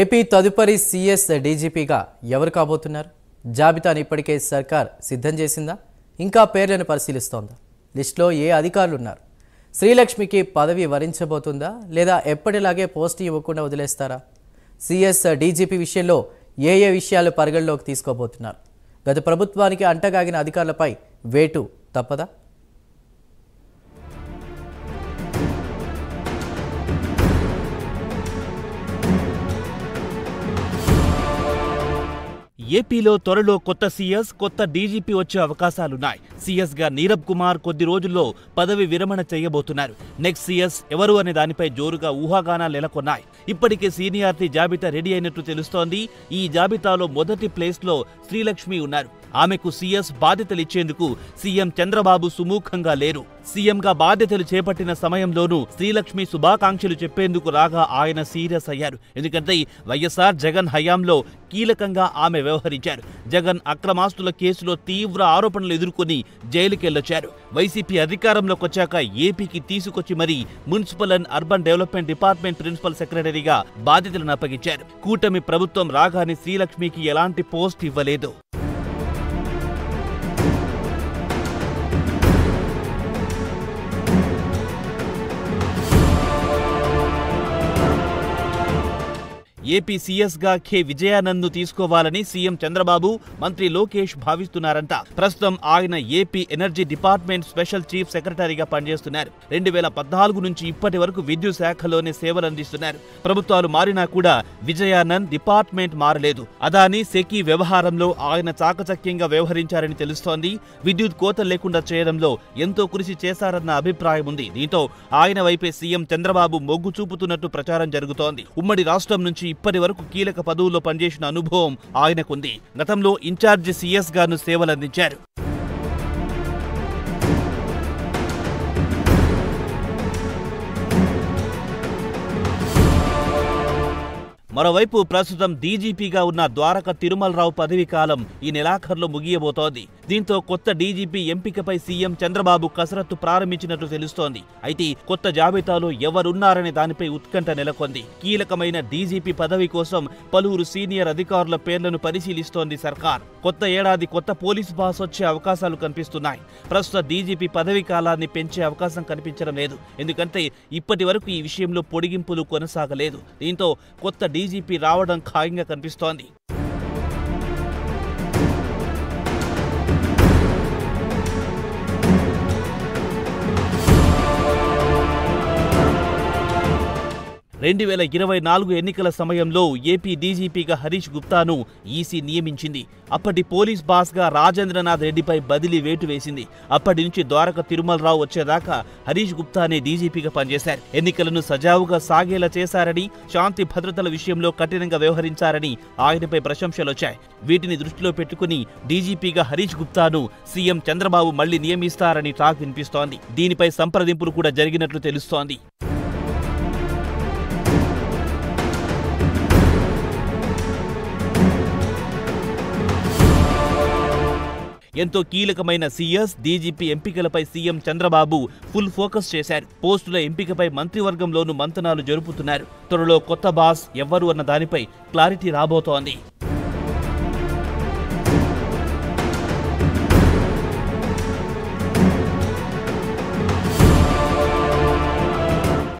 AP తదుపరి CS డీజీపీగా ఎవరు కాబోతున్నారు? జాబితాను ఇప్పటికే సర్కార్ సిద్ధం చేసిందా? ఇంకా పేర్లను పరిశీలిస్తోందా? లిస్టులో ఏ అధికారులు ఉన్నారు? శ్రీలక్ష్మికి పదవి వరించబోతుందా లేదా ఎప్పటిలాగే పోస్ట్ ఇవ్వకుండా వదిలేస్తారా? సీఎస్ డీజీపీ విషయంలో ఏ విషయాలు పరిగణలోకి తీసుకోబోతున్నారు? గత ప్రభుత్వానికి అంటగాగిన అధికారులపై వేటు తప్పదా? ఏపీలో త్వరలో కొత్త సీఎస్, కొత్త డీజీపీ వచ్చే అవకాశాలున్నాయి. సీఎస్ గా నీరబ్ కుమార్ కొద్ది రోజుల్లో పదవి విరమణ చేయబోతున్నారు. నెక్స్ట్ సీఎస్ ఎవరు అనే దానిపై జోరుగా ఊహాగానాలు నెలకొన్నాయి. ఇప్పటికే సీనియారిటీ జాబితా రెడీ అయినట్టు తెలుస్తోంది. ఈ జాబితాలో మొదటి ప్లేస్లో శ్రీలక్ష్మి ఉన్నారు. ఆమెకు సీఎస్ బాధ్యతలు ఇచ్చేందుకు సీఎం చంద్రబాబు సుముఖంగా లేరు. సీఎంగా బాధ్యతలు చేపట్టిన సమయంలోనూ శ్రీలక్ష్మి శుభాకాంక్షలు చెప్పేందుకు రాగా ఆయన సీరియస్ అయ్యారు. ఎందుకంటే వైఎస్ఆర్ జగన్ హయాంలో కీలకంగా ఆమె వ్యవహరించారు. జగన్ అక్రమాస్తుల కేసులో తీవ్ర ఆరోపణలు ఎదుర్కొని జైలుకెళ్లొచ్చారు. వైసీపీ అధికారంలోకి వచ్చాక ఏపీకి తీసుకొచ్చి మరీ municipal and urban development department principal సెక్రటరీగా బాధ్యతలను అప్పగించారు. కూటమి ప్రభుత్వం రాగానే శ్రీలక్ష్మికి ఎలాంటి పోస్ట్ ఇవ్వలేదు. ఏపీ సీఎస్ గా కె విజయానంద్ ను తీసుకోవాలని సీఎం చంద్రబాబు, మంత్రి లోకేష్ భావిస్తున్నారంట. ప్రస్తుతం ఆయన AP energy department special chief సెక్రటరీగా పనిచేస్తున్నారు. 2014 నుంచి ఇప్పటి వరకు విద్యుత్ శాఖలోనే సేవలందిస్తున్నారు. ప్రభుత్వాలు మారినా కూడా విజయానంద్ డిపార్ట్మెంట్ మారలేదు. అదాని సెకీ వ్యవహారంలో ఆయన చాకచక్యంగా వ్యవహరించారని తెలుస్తోంది. విద్యుత్ కోత లేకుండా చేయడంలో ఎంతో కృషి చేశారన్న అభిప్రాయం ఉంది. దీంతో ఆయన వైపే సీఎం చంద్రబాబు మొగ్గు చూపుతున్నట్టు ప్రచారం జరుగుతోంది. ఉమ్మడి రాష్ట్రం నుంచి ఇప్పటి వరకు కీలక పదవుల్లో పనిచేసిన అనుభవం ఆయనకుంది. గతంలో ఇన్ఛార్జి సీఎస్ గాను సేవలందించారు. మరోవైపు ప్రస్తుతం డీజీపీగా ఉన్న ద్వారక తిరుమలరావు పదవీ కాలం ఈ నెలాఖరులో ముగియబోతోంది. దీంతో కొత్త డీజీపీ ఎంపికపై సీఎం చంద్రబాబు కసరత్తు ప్రారంభించినట్టు తెలుస్తోంది. అయితే కొత్త జాబితాలో ఎవరున్నారనే దానిపై ఉత్కంఠ నెలకొంది. కీలకమైన డీజీపీ పదవి కోసం పలువురు సీనియర్ అధికారుల పేర్లను పరిశీలిస్తోంది సర్కార్. కొత్త ఏడాది కొత్త పోలీసు బాస్ వచ్చే అవకాశాలు కనిపిస్తున్నాయి. ప్రస్తుత డీజీపీ పదవీ కాలాన్ని పెంచే అవకాశం కనిపించడం లేదు. ఎందుకంటే ఇప్పటి వరకు ఈ విషయంలో పొడిగింపులు కొనసాగలేదు. దీంతో కొత్త డీజీపీ రావడం ఖాయంగా కనిపిస్తోంది. రెండు 2024 ఎన్నికల సమయంలో ఏపీ డీజీపీగా హరీష్ గుప్తాను ఈసీ నియమించింది. అప్పటి పోలీస్ బాస్గా రాజేంద్రనాథ్ రెడ్డిపై బదిలీ వేటు వేసింది. అప్పటి నుంచి ద్వారక తిరుమలరావు వచ్చేదాకా హరీష్ గుప్తానే డీజీపీగా పనిచేశారు. ఎన్నికలను సజావుగా సాగేలా చేశారని, శాంతి భద్రతల విషయంలో కఠినంగా వ్యవహరించారని ఆయనపై ప్రశంసలొచ్చాయి. వీటిని దృష్టిలో పెట్టుకుని డీజీపీగా హరీష్ గుప్తాను సీఎం చంద్రబాబు మళ్లీ నియమిస్తారని టాక్ వినిపిస్తోంది. దీనిపై సంప్రదింపులు కూడా జరిగినట్లు తెలుస్తోంది. ఎంతో కీలకమైన సీఎస్, డీజీపీ ఎంపికలపై సీఎం చంద్రబాబు ఫుల్ ఫోకస్ చేశారు. పోస్టుల ఎంపికపై మంత్రివర్గంలోనూ మంతనాలు జరుపుతున్నారు. త్వరలో కొత్త బాస్ ఎవ్వరు అన్న దానిపై క్లారిటీ రాబోతోంది.